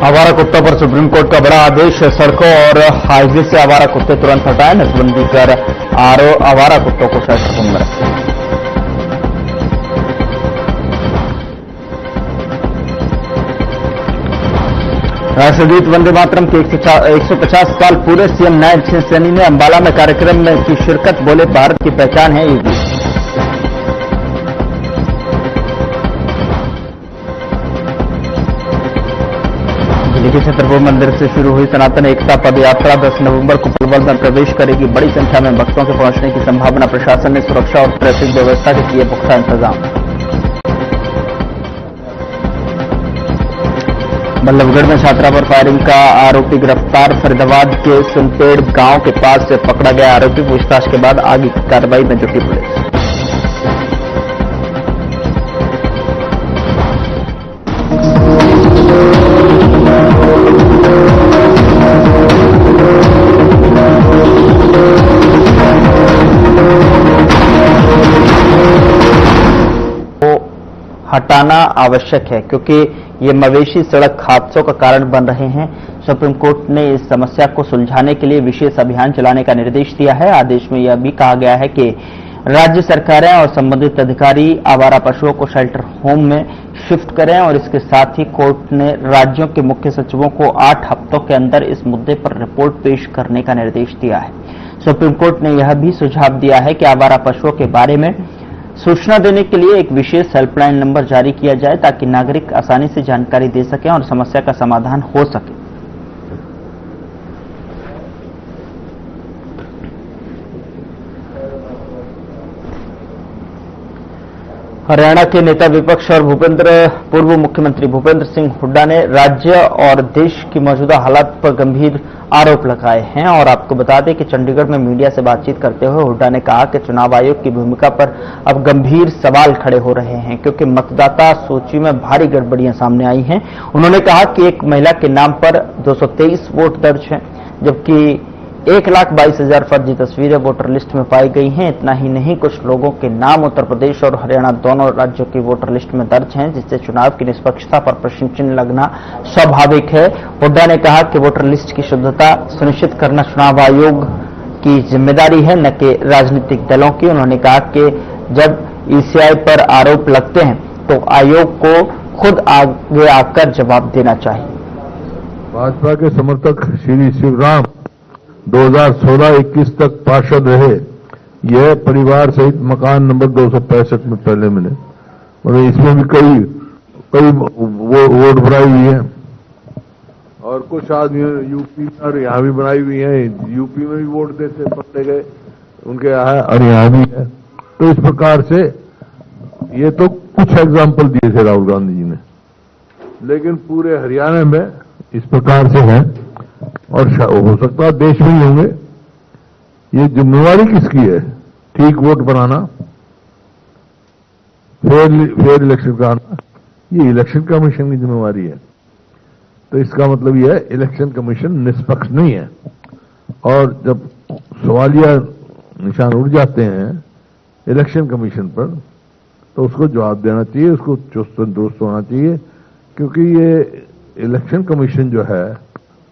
आवारा कुत्तों पर सुप्रीम कोर्ट का बड़ा आदेश। सड़कों और हाईवे से आवारा कुत्ते तुरंत हटाएं, नसबंदी कर आवारा कुत्तों को शेल्टर होम में रखें। राष्ट्रगीत वंदे मातरम के 150 साल पूरे सीएम नायब सैनी ने अंबाला में कार्यक्रम में की शिरकत। बोले, भारत की पहचान है ये गीत। दिल्ली के छत्रपुर मंदिर से शुरू हुई सनातन एकता पद यात्रा 10 नवंबर को पलवल में प्रवेश करेगी। बड़ी संख्या में भक्तों के पहुंचने की संभावना। प्रशासन ने सुरक्षा और ट्रैफिक व्यवस्था के किए पुख्ता इंतजाम। बल्लभगढ़ में छात्रा पर फायरिंग का आरोपी गिरफ्तार। फरीदाबाद के सुनपेड़ गांव के पास से पकड़ा गया आरोपी। पूछताछ के बाद आगे की कार्रवाई में जुटी पुलिस। हटाना आवश्यक है क्योंकि ये मवेशी सड़क हादसों का कारण बन रहे हैं। सुप्रीम कोर्ट ने इस समस्या को सुलझाने के लिए विशेष अभियान चलाने का निर्देश दिया है। आदेश में यह भी कहा गया है कि राज्य सरकारें और संबंधित अधिकारी आवारा पशुओं को शेल्टर होम में शिफ्ट करें और इसके साथ ही कोर्ट ने राज्यों के मुख्य सचिवों को 8 हफ्तों के अंदर इस मुद्दे पर रिपोर्ट पेश करने का निर्देश दिया है। सुप्रीम कोर्ट ने यह भी सुझाव दिया है कि आवारा पशुओं के बारे में सूचना देने के लिए एक विशेष हेल्पलाइन नंबर जारी किया जाए ताकि नागरिक आसानी से जानकारी दे सकें और समस्या का समाधान हो सके। हरियाणा के नेता विपक्ष और पूर्व मुख्यमंत्री भूपेंद्र सिंह हुड्डा ने राज्य और देश की मौजूदा हालात पर गंभीर आरोप लगाए हैं। और आपको बता दें कि चंडीगढ़ में मीडिया से बातचीत करते हुए हुड्डा ने कहा कि चुनाव आयोग की भूमिका पर अब गंभीर सवाल खड़े हो रहे हैं क्योंकि मतदाता सूची में भारी गड़बड़ियां सामने आई हैं। उन्होंने कहा कि एक महिला के नाम पर 223 वोट दर्ज हैं, जबकि 1,22,000 फर्जी तस्वीरें वोटर लिस्ट में पाई गई हैं। इतना ही नहीं, कुछ लोगों के नाम उत्तर प्रदेश और हरियाणा दोनों राज्यों की वोटर लिस्ट में दर्ज हैं, जिससे चुनाव की निष्पक्षता पर प्रश्न चिन्ह लगना स्वाभाविक है। हुड्डा ने कहा कि वोटर लिस्ट की शुद्धता सुनिश्चित करना चुनाव आयोग की जिम्मेदारी है, न कि राजनीतिक दलों की। उन्होंने कहा कि जब ईसीआई पर आरोप लगते हैं तो आयोग को खुद आगे आकर जवाब देना चाहिए। भाजपा के समर्थक श्री शिवराम 2016-21 तक पार्षद रहे। यह परिवार सहित मकान नंबर 265 में पहले मिले और इसमें भी कई वोट बनाई हुई है और कुछ आदमी यूपी में और यहाँ भी बनाई हुई है। यूपी में भी वोट देते पकड़े गए उनके यहाँ और यहाँ भी है। तो इस प्रकार से ये तो कुछ एग्जाम्पल दिए थे राहुल गांधी जी ने, लेकिन पूरे हरियाणा में इस प्रकार से है और हो सकता है देश में ही होंगे। ये जिम्मेवारी किसकी है? ठीक वोट बनाना, फेयर इलेक्शन कराना, ये इलेक्शन कमीशन की जिम्मेवारी है। तो इसका मतलब यह है इलेक्शन कमीशन निष्पक्ष नहीं है और जब सवालिया निशान उड़ जाते हैं इलेक्शन कमीशन पर तो उसको जवाब देना चाहिए, उसको चुस्त दुरुस्त होना चाहिए, क्योंकि ये इलेक्शन कमीशन जो है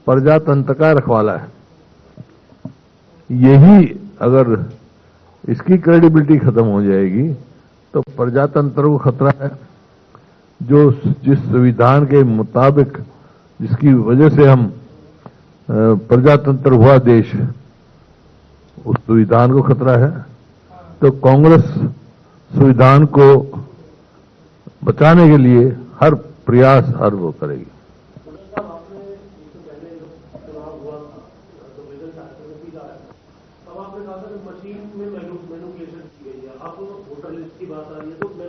प्रजातंत्र का रखवाला है। यही अगर इसकी क्रेडिबिलिटी खत्म हो जाएगी तो प्रजातंत्र को खतरा है। जो जिस संविधान के मुताबिक जिसकी वजह से हम प्रजातंत्र हुआ देश, उस संविधान को खतरा है। तो कांग्रेस संविधान को बचाने के लिए हर प्रयास हर वो करेगी।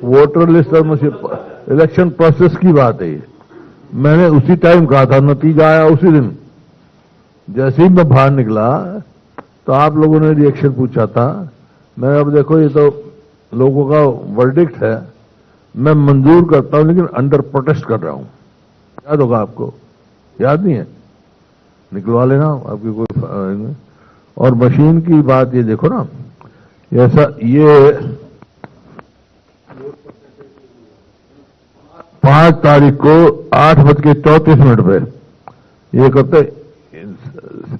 वोटर लिस्ट और इलेक्शन प्रोसेस की बात है। मैंने उसी टाइम कहा था, नतीजा आया उसी दिन। जैसे ही मैं बाहर निकला तो आप लोगों ने रिएक्शन पूछा था। मैं अब देखो ये तो लोगों का वर्डिक्ट है, मैं मंजूर करता हूं लेकिन अंडर प्रोटेस्ट कर रहा हूं। याद होगा आपको, याद नहीं है? निकलवा लेना आपकी कोई। और मशीन की बात ये देखो ना ऐसा ये 5 तारीख को 8:34 पे ये करते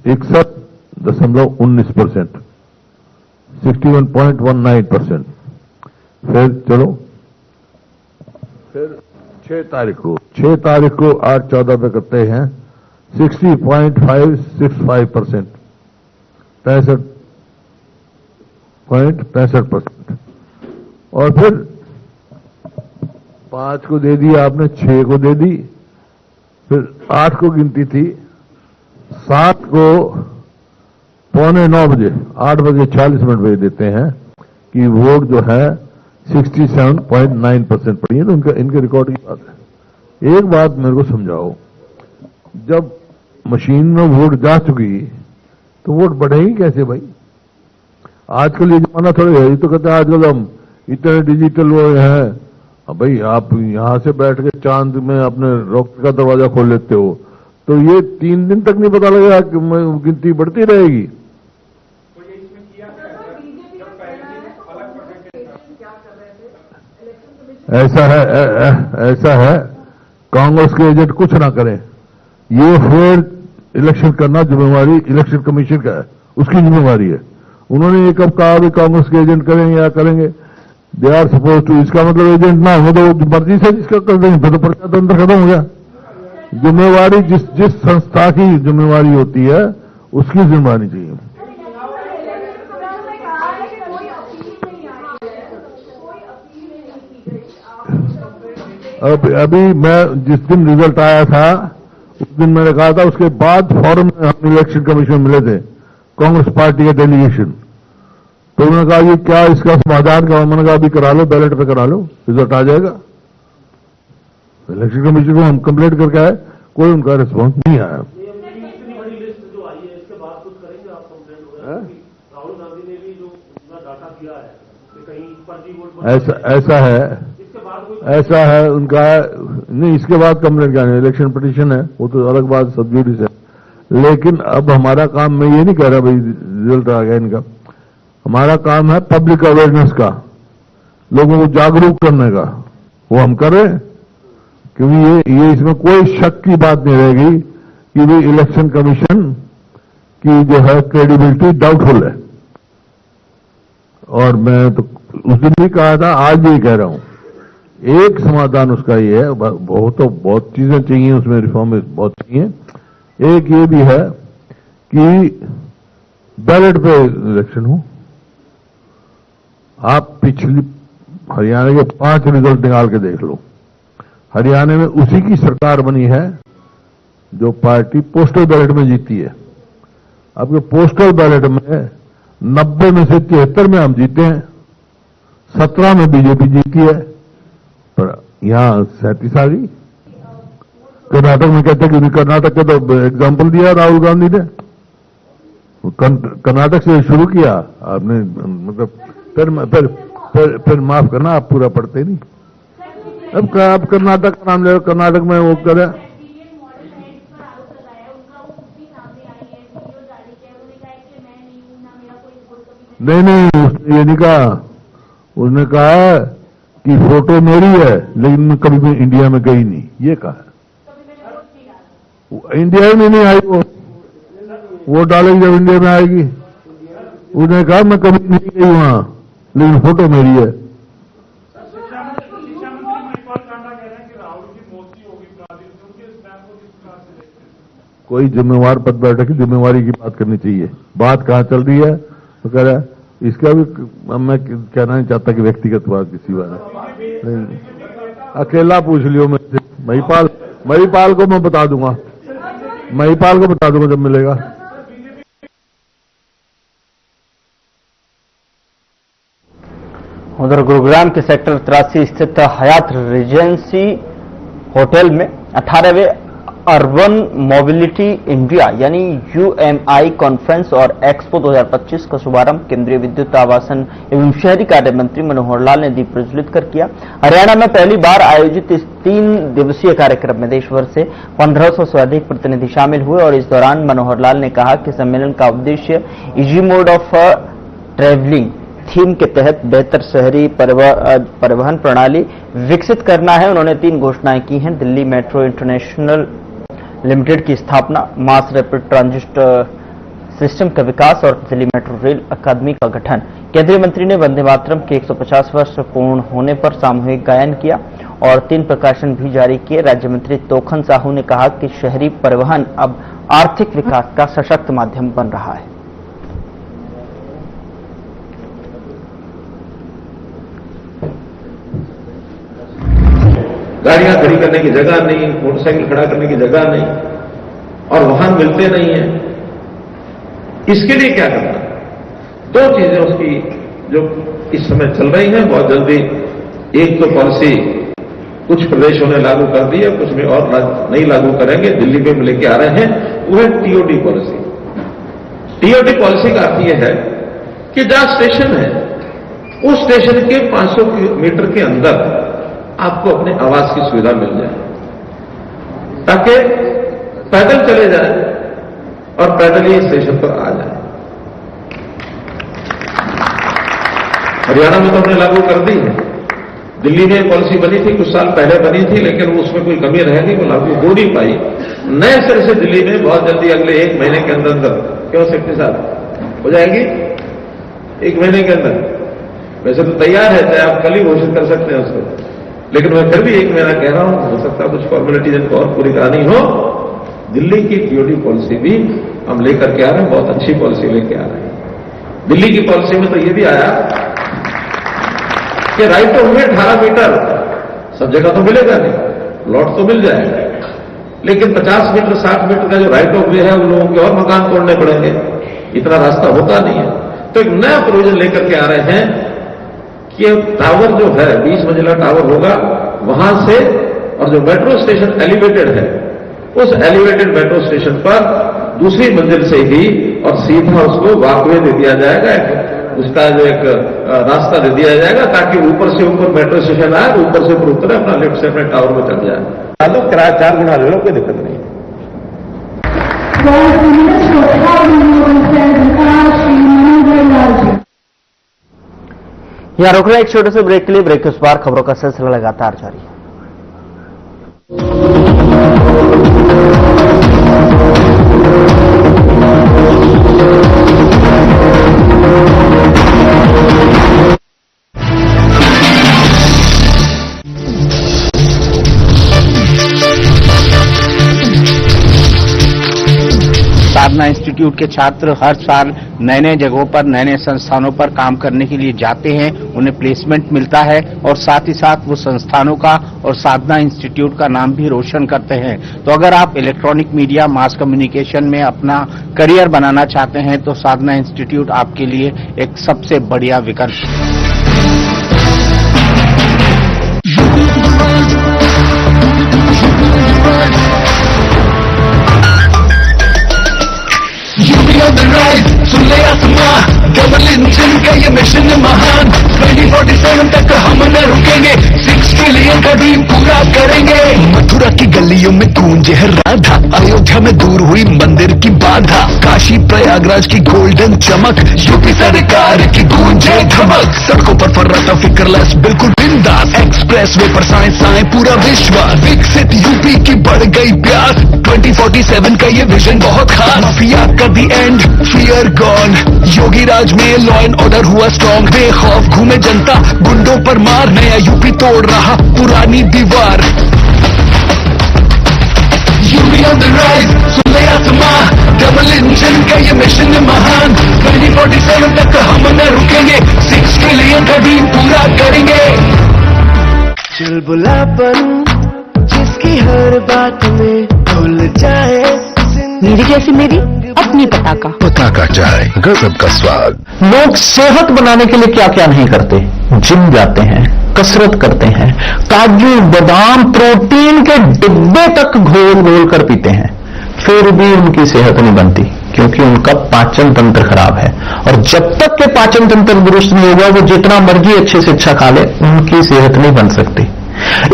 61.19%, 61.19%। फिर चलो, फिर 6 तारीख को 8/14 पे करते हैं 60.565%, 65.65%। और फिर 5 को दे दिया आपने, 6 को दे दी, फिर 8 को गिनती थी, 7 को 8:45 बजे 8:40 बजे देते हैं कि वोट जो है 67.9% पड़ी है। तो इनके रिकॉर्ड की बात है। एक बात मेरे को समझाओ, जब मशीन में वोट जा चुकी तो वोट बढ़ेगी कैसे भाई? आजकल ये जमाना थोड़ा है, ये तो कहते हैं आजकल हम इतने डिजिटल वो हैं। अब भाई आप यहां से बैठ के चांद में अपने रॉकेट का दरवाजा खोल लेते हो, तो ये 3 दिन तक नहीं पता लगेगा कि गिनती बढ़ती रहेगी। ऐसा है कांग्रेस के एजेंट कुछ ना करें, ये फिर इलेक्शन करना जिम्मेवारी इलेक्शन कमीशन का है, उसकी जिम्मेवारी है। उन्होंने ये कब कहा भी कांग्रेस के एजेंट करेंगे या करेंगे? दे आर सपोज टू, इसका मतलब एजेंट ना हो तो मर्जी से जिसका कर देंगे, फिर तो प्रजातंत्र खत्म हो गया। जिम्मेवारी जिस संस्था की जिम्मेवारी होती है उसकी जिम्मेवारी चाहिए। अभी मैं जिस दिन रिजल्ट आया था उस दिन मैंने कहा था, उसके बाद फॉरम में हम इलेक्शन कमीशन मिले थे, कांग्रेस पार्टी का डेलीगेशन। तो उन्होंने कहा ये क्या इसका समाधान का? मैंने कहा अभी करा लो, बैलेट पे करा लो, रिजल्ट आ जाएगा। इलेक्शन कमीशन को हम कंप्लेंट करके आए, कोई उनका रिस्पॉन्स नहीं आया। ऐसा है उनका नहीं, इसके बाद कंप्लेंट क्या है, इलेक्शन पिटीशन है, वो तो अलग बात, सब जुडिस है। लेकिन अब हमारा काम, मैं ये नहीं कह रहा भाई रिजल्ट आ गया इनका, हमारा काम है पब्लिक अवेयरनेस का, लोगों को जागरूक करने का, वो हम कर रहे हैं। क्योंकि ये इसमें कोई शक की बात नहीं रहेगी कि भाई इलेक्शन कमीशन की जो है क्रेडिबिलिटी डाउटफुल है। और मैं तो उस दिन भी कहा था, आज भी कह रहा हूं, एक समाधान उसका ये है, बहुत चीजें चाहिए उसमें, रिफॉर्म बहुत चाहिए। एक ये भी है कि बैलेट पे इलेक्शन हो। आप पिछली हरियाणा के 5 रिजल्ट निकाल के देख लो, हरियाणा में उसी की सरकार बनी है जो पार्टी पोस्टल बैलेट में जीती है। आपके पोस्टल बैलेट में 90 में से 73 में हम जीते हैं, 17 में बीजेपी जीती है, पर यहां 37 आ गई। कर्नाटक में कहते हैं कि कर्नाटक का तो एग्जाम्पल दिया राहुल गांधी ने, कर्नाटक से शुरू किया आपने, मतलब फिर माफ करना, आप पूरा पढ़ते नहीं। अब आप कर्नाटक का नाम ले लो, कर्नाटक में वो करे, नहीं उसने ये नहीं कहा, उसने कहा कि फोटो मेरी है लेकिन कभी मैं इंडिया में गई नहीं, ये कहा। इंडिया में नहीं आई, वो डालेगी जब इंडिया में आएगी। उसने कहा मैं कभी नहीं गई वहां लेकिन फोटो मेरी है। कोई जिम्मेवार पद बैठक की जिम्मेवारी की बात करनी चाहिए। बात कहां चल रही है तो कह रहा है, इसका भी मैं कहना नहीं चाहता कि व्यक्तिगत बात किसी बात नहीं, अकेला पूछ लियो मुझसे, महिपाल को मैं बता दूंगा, महिपाल को बता दूंगा जब मिलेगा। उधर गुरुग्राम के सेक्टर 83 स्थित हयात रेजेंसी होटल में 18वें अर्बन मोबिलिटी इंडिया यानी यूएमआई कॉन्फ्रेंस और एक्सपो 2025 का शुभारंभ केंद्रीय विद्युत आवासन एवं शहरी कार्य मंत्री मनोहर लाल ने दीप प्रज्वलित कर किया। हरियाणा में पहली बार आयोजित इस 3 दिवसीय कार्यक्रम में देश भर से 1500 से अधिक प्रतिनिधि शामिल हुए और इस दौरान मनोहर लाल ने कहा कि सम्मेलन का उद्देश्य easy mode of travelling theme के तहत बेहतर शहरी परिवहन प्रणाली विकसित करना है। उन्होंने 3 घोषणाएं की हैं। दिल्ली मेट्रो इंटरनेशनल लिमिटेड की स्थापना, मास रैपिड ट्रांजिट सिस्टम का विकास और दिल्ली मेट्रो रेल अकादमी का गठन। केंद्रीय मंत्री ने वंदे मातरम के 150 वर्ष पूर्ण होने पर सामूहिक गायन किया और 3 प्रकाशन भी जारी किए। राज्य मंत्री तोखन साहू ने कहा कि शहरी परिवहन अब आर्थिक विकास का सशक्त माध्यम बन रहा है। गाड़ियां खड़ी करने की जगह नहीं, मोटरसाइकिल खड़ा करने की जगह नहीं और वाहन मिलते नहीं है। इसके लिए क्या करना? 2 चीजें उसकी जो इस समय चल रही हैं बहुत जल्दी। एक तो पॉलिसी कुछ प्रदेशों ने लागू कर दी है, कुछ में और नहीं लागू करेंगे, दिल्ली में लेके आ रहे हैं, वो है टीओडी पॉलिसी। टीओडी पॉलिसी का अर्थ यह है कि जहां स्टेशन है उस स्टेशन के 500 मीटर के अंदर आपको अपने आवास की सुविधा मिल जाए, ताकि पैदल चले जाए और पैदल ही स्टेशन पर आ जाए। हरियाणा में तो हमने लागू कर दी है। दिल्ली में पॉलिसी बनी थी, कुछ साल पहले बनी थी, लेकिन उसमें कोई कमी रह गई, वो लागू हो नहीं पाई। नए सिरे से दिल्ली में बहुत जल्दी अगले 1 महीने के अंदर अंदर, क्यों सेक्रेटरी साहब, हो जाएगी 1 महीने के अंदर। वैसे तो तैयार है, चाहे आप कल ही घोषित कर सकते हैं उसको, लेकिन मैं फिर भी 1 महीना कह रहा हूं, हो सकता है कुछ फॉर्मेलिटीज इनको और पूरी करानी हो। दिल्ली की टीओडी पॉलिसी भी हम लेकर के आ रहे हैं, बहुत अच्छी पॉलिसी लेके आ रहे हैं। दिल्ली की पॉलिसी में तो ये भी आया कि राइट ऑफ वे 18 मीटर, सब जगह तो मिलेगा नहीं, लॉट तो मिल जाएगा, लेकिन 50 मीटर 60 मीटर का जो राइट ऑफ वे है उन लोगों के और मकान तोड़ने पड़ेंगे, इतना रास्ता होता नहीं है। तो एक नया प्रोविजन लेकर के आ रहे हैं कि टावर जो है 20 मंजिला टावर होगा, वहां से, और जो मेट्रो स्टेशन एलिवेटेड है उस एलिवेटेड मेट्रो स्टेशन पर दूसरी मंजिल से ही और सीधा उसको वॉकवे दे दिया जाएगा, उसका जो एक रास्ता दे दिया जाएगा, ताकि ऊपर से ऊपर मेट्रो स्टेशन आए, ऊपर से ऊपर उतरे, अपना लिफ्ट से अपने टावर में चढ़ जाए। लो किराया 4 गुना ले लो, कोई दिक्कत नहीं। यहां रोक रहे एक छोटे से ब्रेक के लिए। ब्रेक के उस पार खबरों का सिलसिला लगातार जारी है। साधना इंस्टीट्यूट के छात्र हर साल नए नए जगहों पर, नए नए संस्थानों पर काम करने के लिए जाते हैं, उन्हें प्लेसमेंट मिलता है और साथ ही साथ वो संस्थानों का और साधना इंस्टीट्यूट का नाम भी रोशन करते हैं। तो अगर आप इलेक्ट्रॉनिक मीडिया, मास कम्युनिकेशन में अपना करियर बनाना चाहते हैं तो साधना इंस्टीट्यूट आपके लिए एक सबसे बढ़िया विकल्प है। सुन ले आसमां, डबल इंजन का ये मिशन महान, 2047 तक हम न रुकेंगे, 6 ट्रिलियन का ड्रीम पूरा करेंगे। मथुरा की गलियों में गूंजे है राधा, अयोध्या में दूर हुई मंदिर की बाधा, काशी प्रयागराज की गोल्डन चमक, यूपी सरकार की गूंजे धमक, सड़कों पर फर्राता फिक्रलेस बिल्कुल बिंदास, एक्सप्रेस वे पर साइंस आए पूरा विश्वास, विकसित यूपी की बढ़ गई प्यास, 2047 का ये विजन बहुत खास, माफिया का दी एंड, फियर गॉन, योगी राज में लॉ एंड ऑर्डर हुआ स्ट्रॉन्ग, बेखौफ घूमे जनता गुंडों पर मार, नया यूपी तोड़ रहा पुरानी दीवार। यूपी ऑन द राइज, सुन ले आसमां, डबल इंजन का ये मिशन महान, 2047 तक हम न रुकेंगे, 6 ट्रिलियन का ड्रीम पूरा करेंगे। चुलबुलापन जिसकी हर बात में भूल जाए, मेरी जैसी मेरी अपनी पताका चाय, गजब का स्वाद। लोग सेहत बनाने के लिए क्या क्या नहीं करते, जिम जाते हैं, कसरत करते हैं, काजू बादाम प्रोटीन के डिब्बे तक घोल घोल कर पीते हैं, फिर भी उनकी सेहत नहीं बनती, क्योंकि उनका पाचन तंत्र खराब है। और जब तक के पाचन तंत्र दुरुस्त नहीं होगा, वो जितना मर्जी अच्छे से अच्छा खा ले, उनकी सेहत नहीं बन सकती।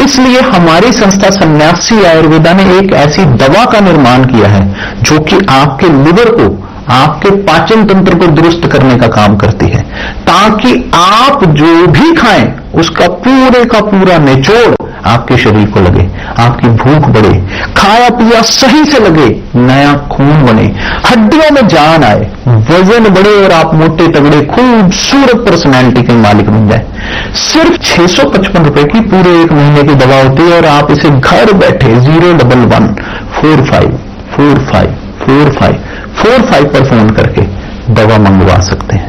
इसलिए हमारी संस्था सन्यासी आयुर्वेदा ने एक ऐसी दवा का निर्माण किया है जो कि आपके लिवर को, आपके पाचन तंत्र को दुरुस्त करने का काम करती है, ताकि ताकि आप जो भी खाएं उसका पूरे का पूरा निचोड़ आपके शरीर को लगे, आपकी भूख बढ़े, खाया पिया सही से लगे, नया खून बने, हड्डियों में जान आए, वजन बढ़े और आप मोटे तगड़े खूबसूरत पर्सनैलिटी के मालिक बन जाए। सिर्फ 655 रुपए की पूरे 1 महीने की दवा होती है और आप इसे घर बैठे 01145454545 पर फोन करके दवा मंगवा सकते हैं।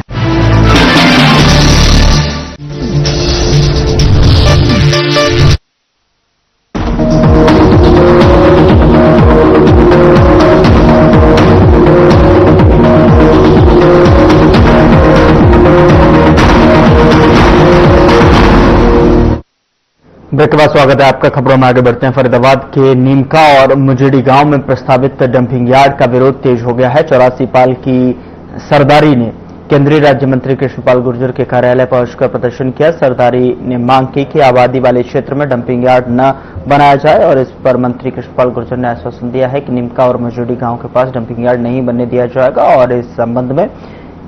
ब्रेक के बाद स्वागत है आपका। खबरों में आगे बढ़ते हैं। फरीदाबाद के नीमका और मुजेड़ी गांव में प्रस्तावित डंपिंग यार्ड का विरोध तेज हो गया है। 84 पाल की सरदारी ने केंद्रीय राज्य मंत्री कृष्णपाल गुर्जर के कार्यालय पहुंचकर प्रदर्शन किया। सरदारी ने मांग की कि आबादी वाले क्षेत्र में डंपिंग यार्ड न बनाया जाए और इस पर मंत्री कृष्णपाल गुर्जर ने आश्वासन दिया है कि नीमका और मुजेड़ी गांव के पास डंपिंग यार्ड नहीं बनने दिया जाएगा और इस संबंध में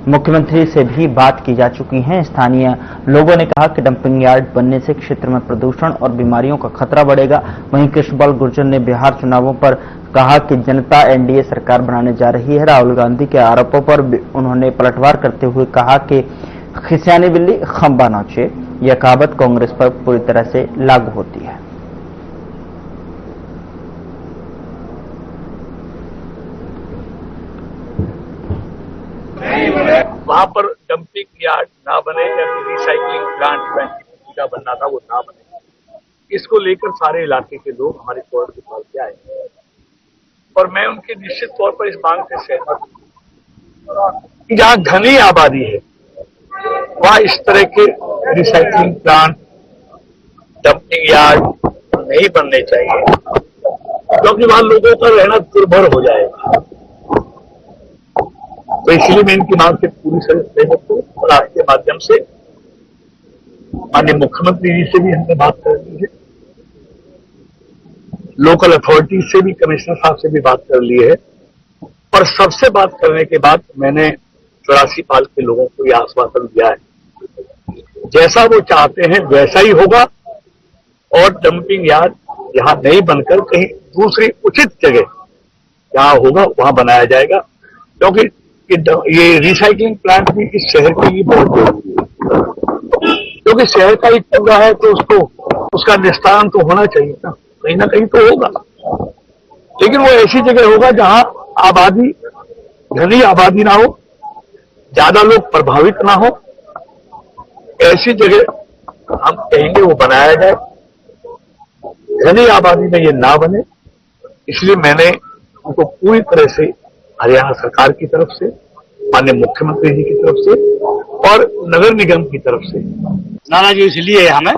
मुख्यमंत्री से भी बात की जा चुकी है। स्थानीय लोगों ने कहा कि डंपिंग यार्ड बनने से क्षेत्र में प्रदूषण और बीमारियों का खतरा बढ़ेगा। वहीं कृष्णपाल गुर्जर ने बिहार चुनावों पर कहा कि जनता एनडीए सरकार बनाने जा रही है। राहुल गांधी के आरोपों पर उन्होंने पलटवार करते हुए कहा कि खिसियानी बिल्ली खंबा नोचे, यह कहावत कांग्रेस पर पूरी तरह से लागू होती है। वहां पर डंपिंग यार्ड ना बने या रिसाइकलिंग प्लांट का बनना था वो ना बने। इसको लेकर सारे इलाके के लोग हमारे कोर्ट के पास आए और मैं उनके निश्चित तौर पर इस मांग से सहमत हूं कि जहां घनी आबादी है वहां इस तरह के रिसाइकलिंग प्लांट, डंपिंग यार्ड नहीं बनने चाहिए, क्योंकि वहां लोगों का रहना दुर्भर हो जाएगा। तो इसलिए मैं इनकी मांग से पूरी सहमत हूं और आपके माध्यम से माननीय मुख्यमंत्री जी से भी हमने बात कर ली है, लोकल अथॉरिटी से भी, कमिश्नर साहब से भी बात कर ली है और सबसे बात करने के बाद मैंने 84 पाल के लोगों को यह आश्वासन दिया है जैसा वो चाहते हैं वैसा ही होगा और डंपिंग यार्ड यहां नहीं बनकर कहीं दूसरी उचित जगह जहां होगा वहां बनाया जाएगा, क्योंकि ये रिसाइकलिंग प्लांट भी इस शहर के लिए बहुत जरूरी है। क्योंकि शहर का ही कूड़ा है तो उसको उसका निस्तारण तो होना चाहिए ना कहीं तो होगा, लेकिन वो ऐसी जगह होगा जहां आबादी, घनी आबादी ना हो, ज्यादा लोग प्रभावित ना हो, ऐसी जगह हम कहेंगे वो बनाया जाए। घनी आबादी में ये ना बने, इसलिए मैंने उनको पूरी तरह से हरियाणा सरकार की तरफ से, माननीय मुख्यमंत्री जी की तरफ से और नगर निगम की तरफ से नाराजगी इसलिए है, हमें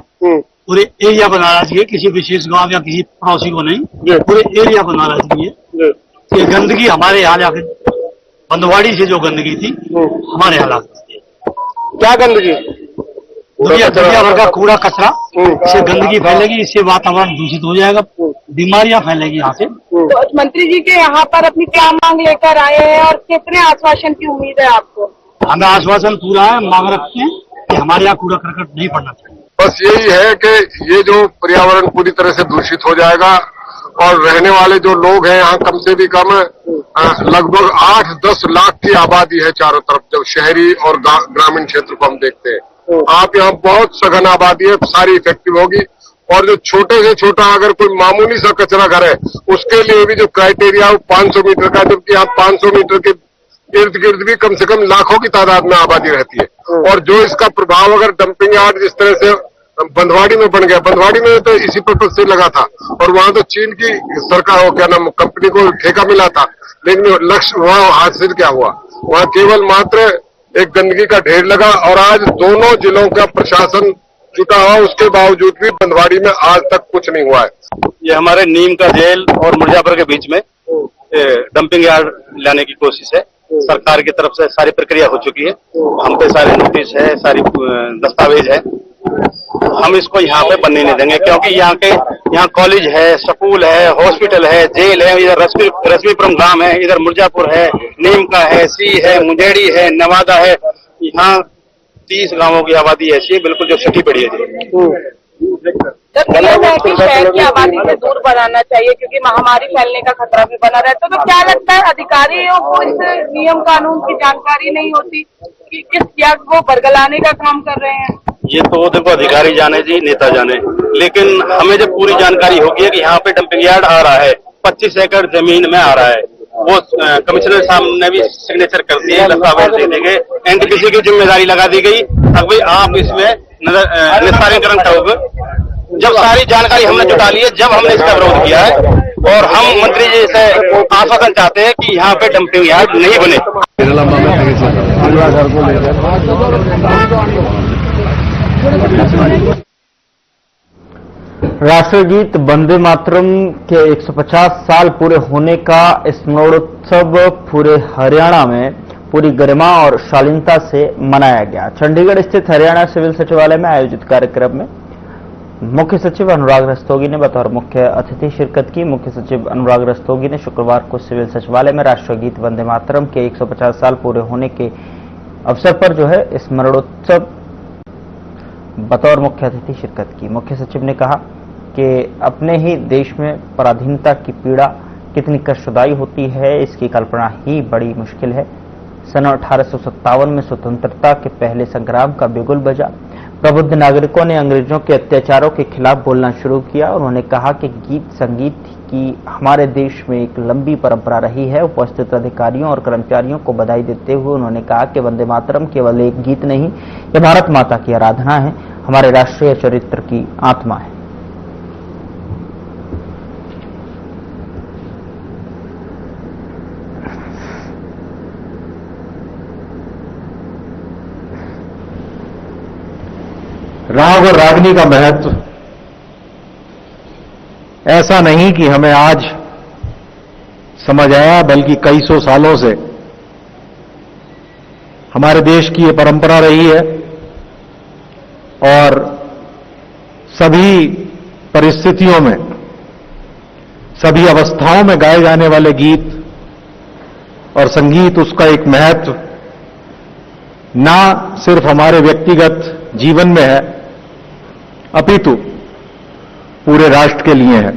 पूरे एरिया को नाराजगी है, किसी विशेष गांव या किसी पड़ोसी को नहीं, पूरे एरिया को नाराजगी है। ये गंदगी हमारे यहाँ जाके बंदवाड़ी से जो गंदगी थी हमारे यहाँ लागती है। क्या गंदगी? दुनिया भर का कूड़ा कचरा, इससे गंदगी फैलेगी, इससे वातावरण दूषित हो जाएगा, बीमारियां फैलेगी यहाँ से। तो मंत्री जी के यहाँ पर अपनी क्या मांग लेकर आए हैं और कितने आश्वासन की उम्मीद है आपको? हमें आश्वासन पूरा है, मांग रखते हैं कि हमारे यहाँ कूड़ा करकट नहीं पड़ना चाहिए। बस यही है कि ये जो पर्यावरण पूरी तरह से दूषित हो जाएगा और रहने वाले जो लोग हैं यहाँ कम से भी कम लगभग 8-10 लाख की आबादी है चारों तरफ, जब शहरी और ग्रामीण क्षेत्र को हम देखते हैं। आप यहाँ बहुत सघन आबादी है, सारी इफेक्टिव होगी और जो छोटे से छोटा अगर कोई मामूली सा कचरा घर है उसके लिए भी जो क्राइटेरिया 500 मीटर का, जबकि आप 500 मीटर के इर्द गिर्द भी कम से कम लाखों की तादाद में आबादी रहती है। और जो इसका प्रभाव अगर डंपिंग यार्ड जिस तरह से बंधवाड़ी में बन गया, बंधवाड़ी में तो इसी पर्पज से लगा था और वहां तो चीन की सरकार हो, क्या नाम, कंपनी को ठेका मिला था, लेकिन लक्ष्य वहां हासिल क्या हुआ, वहां केवल मात्र एक गंदगी का ढेर लगा और आज दोनों जिलों का प्रशासन जुटा हुआ, उसके बावजूद भी बंधवाड़ी में आज तक कुछ नहीं हुआ है। ये हमारे नीम का जेल और मिर्जापुर के बीच में डंपिंग यार्ड लाने की कोशिश है। सरकार की तरफ से सारी प्रक्रिया हो चुकी है, हम पे सारे नोटिस है, सारी दस्तावेज है। हम इसको यहाँ पे बनने नहीं देंगे, क्योंकि यहाँ कॉलेज है, स्कूल है, हॉस्पिटल है, जेल है, इधर रश्मिपुरम गांव है, इधर मिर्जापुर है, नीम का है, सी है, मुंडेड़ी है, नवादा है। यहाँ 30 गांवों की आबादी ऐसी है बिल्कुल जो सटी पड़ी है जी। जब ये है कि शहर की आबादी से दूर बनाना चाहिए क्योंकि महामारी फैलने का खतरा भी बना रहता है, तो क्या लगता है अधिकारियों को इस नियम कानून की जानकारी नहीं होती कि किस याग को बरगलाने का काम कर रहे हैं? ये तो देखो अधिकारी जाने जी, नेता जाने, लेकिन हमें जब पूरी जानकारी होगी है कि यहाँ पे डंपिंग यार्ड आ रहा है, 25 एकड़ जमीन में आ रहा है, वो कमिश्नर साहब ने भी सिग्नेचर कर दिए, दस्तावेज दे देंगे, एनटीपीसी की जिम्मेदारी लगा दी गई। अब भाई आप इसमें निस्तारीकरण करोगे। जब सारी जानकारी हमने जुटा ली है, जब हमने इसका विरोध किया है और हम मंत्री जी से आश्वासन चाहते हैं कि यहाँ पे डंपिंग यार्ड नहीं बने। राष्ट्रगीत वंदे मातरम के 150 साल पूरे होने का स्मरणोत्सव पूरे हरियाणा में पूरी गरिमा और शालीनता से मनाया गया। चंडीगढ़ स्थित हरियाणा सिविल सचिवालय में आयोजित कार्यक्रम में मुख्य सचिव अनुराग रस्तोगी ने बतौर मुख्य अतिथि शिरकत की। मुख्य सचिव अनुराग रस्तोगी ने शुक्रवार को सिविल सचिवालय में राष्ट्रगीत वंदे मातरम के 150 साल पूरे होने के अवसर पर स्मरणोत्सव बतौर मुख्य अतिथि शिरकत की। मुख्य सचिव ने कहा कि अपने ही देश में पराधीनता की पीड़ा कितनी कष्टदायी होती है, इसकी कल्पना ही बड़ी मुश्किल है। सन 1857 में स्वतंत्रता के पहले संग्राम का बिगुल बजा। प्रबुद्ध नागरिकों ने अंग्रेजों के अत्याचारों के खिलाफ बोलना शुरू किया। उन्होंने कहा कि गीत संगीत की हमारे देश में एक लंबी परंपरा रही है। उपस्थित अधिकारियों और कर्मचारियों को बधाई देते हुए उन्होंने कहा कि वंदे मातरम केवल एक गीत नहीं, यह भारत माता की आराधना है, हमारे राष्ट्रीय चरित्र की आत्मा है। राग और रागनी का महत्व ऐसा नहीं कि हमें आज समझ आया, बल्कि कई सौ सालों से हमारे देश की ये परंपरा रही है और सभी परिस्थितियों में, सभी अवस्थाओं में गाए जाने वाले गीत और संगीत, उसका एक महत्व ना सिर्फ हमारे व्यक्तिगत जीवन में है, अपितु पूरे राष्ट्र के लिए है।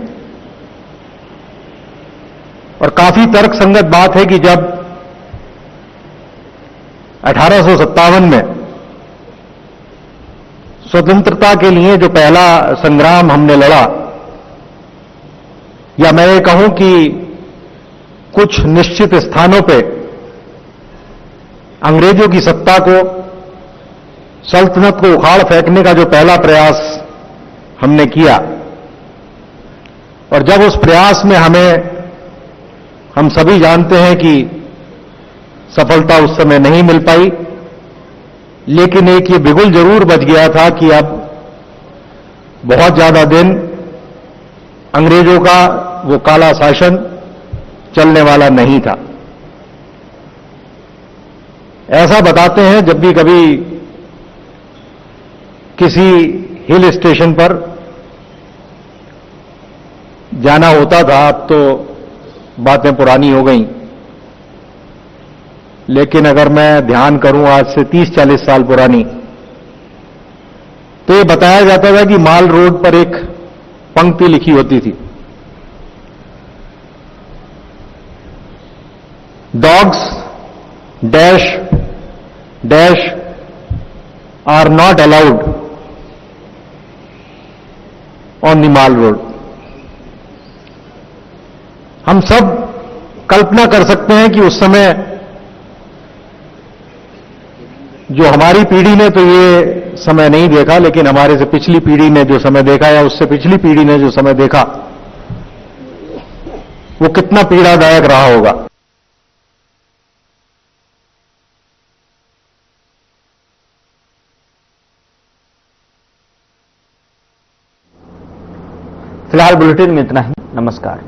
और काफी तर्कसंगत बात है कि जब 1857 में स्वतंत्रता के लिए जो पहला संग्राम हमने लड़ा, या मैं ये कहूं कि कुछ निश्चित स्थानों पे अंग्रेजों की सत्ता को, सल्तनत को उखाड़ फेंकने का जो पहला प्रयास हमने किया, और जब उस प्रयास में हम सभी जानते हैं कि सफलता उस समय नहीं मिल पाई, लेकिन एक ये बिगुल जरूर बज गया था कि अब बहुत ज्यादा दिन अंग्रेजों का वो काला शासन चलने वाला नहीं था। ऐसा बताते हैं जब भी कभी किसी हिल स्टेशन पर जाना होता था, अब तो बातें पुरानी हो गई, लेकिन अगर मैं ध्यान करूं आज से 30-40 साल पुरानी, तो ये बताया जाता था कि माल रोड पर एक पंक्ति लिखी होती थी, dogs dash dash are not allowed on the Mall Road. हम सब कल्पना कर सकते हैं कि उस समय जो हमारी पीढ़ी ने तो ये समय नहीं देखा, लेकिन हमारे से पिछली पीढ़ी ने जो समय देखा या उससे पिछली पीढ़ी ने जो समय देखा, वो कितना पीड़ादायक रहा होगा। फिलहाल बुलेटिन में इतना ही। नमस्कार।